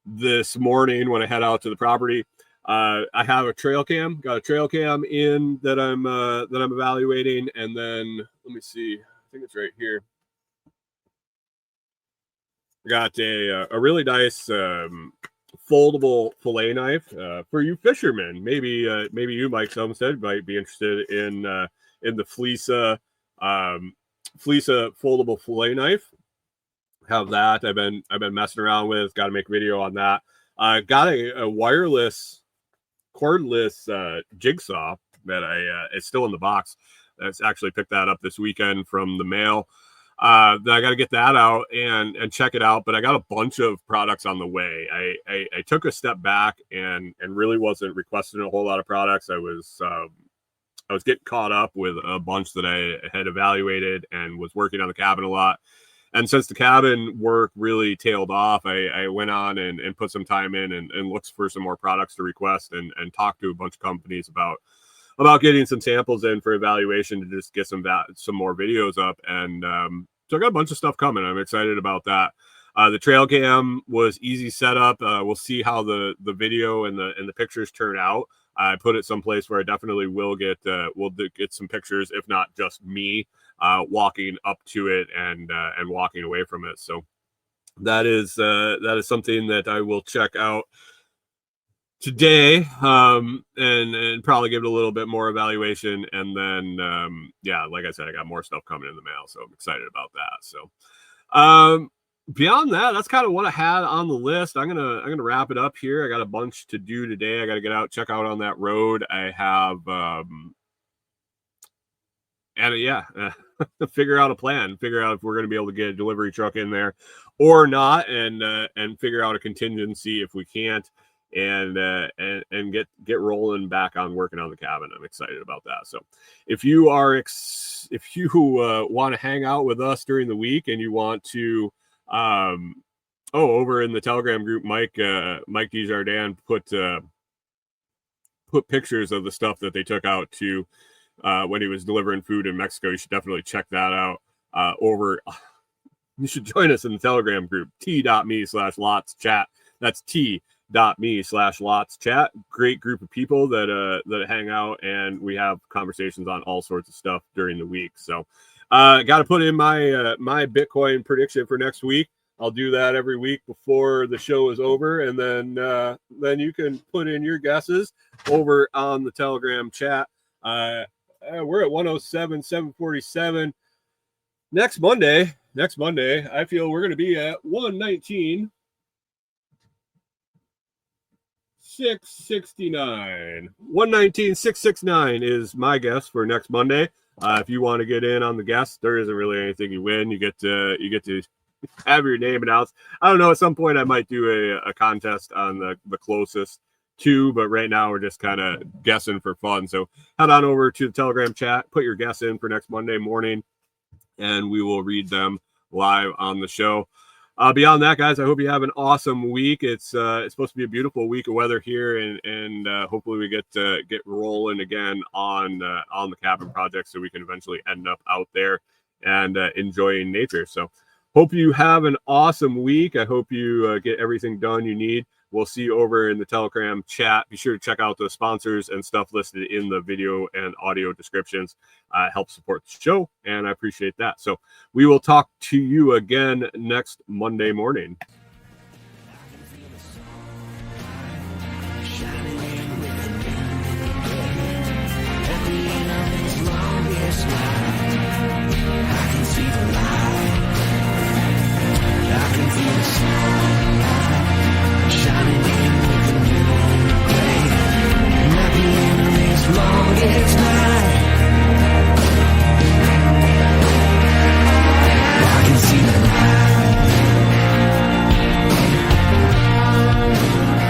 this morning when I head out to the property. I have a trail cam. Got a trail cam in that I'm evaluating, and then let me see. I think it's right here. Got a really nice foldable fillet knife for you fishermen. Maybe you, Mike Sumstead, might be interested in the Fleesa foldable fillet knife. Have that. I've been messing around with. Got to make a video on that. Got a wireless, cordless jigsaw that it's still in the box. That's actually picked that up this weekend from the mail. I got to get that out and check it out. But I got a bunch of products on the way. I took a step back and really wasn't requesting a whole lot of products. I was getting caught up with a bunch that I had evaluated and was working on the cabin a lot. And since the cabin work really tailed off, I went on and put some time in and looked for some more products to request and talked to a bunch of companies about getting some samples in for evaluation to just get some more videos up. And so I got a bunch of stuff coming. I'm excited about that. The trail cam was easy setup. We'll see how the video and the pictures turn out. I put it someplace where I definitely will get some pictures, if not just me walking up to it and walking away from it. So that is something that I will check out today, and probably give it a little bit more evaluation, and then like I said, I got more stuff coming in the mail, so I'm excited about that. So beyond that, that's kind of what I had on the list. I'm gonna wrap it up here. I got a bunch to do today. I got to get out, check out on that road. I have figure out a plan, figure out if we're going to be able to get a delivery truck in there or not, and figure out a contingency if we can't, and get rolling back on working on the cabin. I'm excited about that. So if you are want to hang out with us during the week, and you want to over in the Telegram group, Mike Desjardins put pictures of the stuff that they took out to when he was delivering food in Mexico. You should definitely check that out. You should join us in the Telegram group, t.me/LotsChat. That's t.me/LotsChat. Great group of people that hang out, and we have conversations on all sorts of stuff during the week. So got to put in my my Bitcoin prediction for next week. I'll do that every week before the show is over, and then you can put in your guesses over on the Telegram chat. We're at 107,747. Next Monday, I feel we're going to be at 119,669. 119,669 is my guess for next Monday. If you want to get in on the guess, there isn't really anything you win. You get to have your name announced. I don't know. At some point, I might do a contest on the closest two, but right now we're just kind of guessing for fun. So head on over to the Telegram chat, put your guess in for next Monday morning, and we will read them live on the show. Beyond that, guys, I hope you have an awesome week. It's supposed to be a beautiful week of weather here, and hopefully we get rolling again on the cabin project, so we can eventually end up out there and enjoying nature. So hope you have an awesome week. I hope you get everything done you need. We'll see you over in the Telegram chat. Be sure to check out the sponsors and stuff listed in the video and audio descriptions. Help support the show, and I appreciate that. So we will talk to you again next Monday morning. At the end of this longest ride.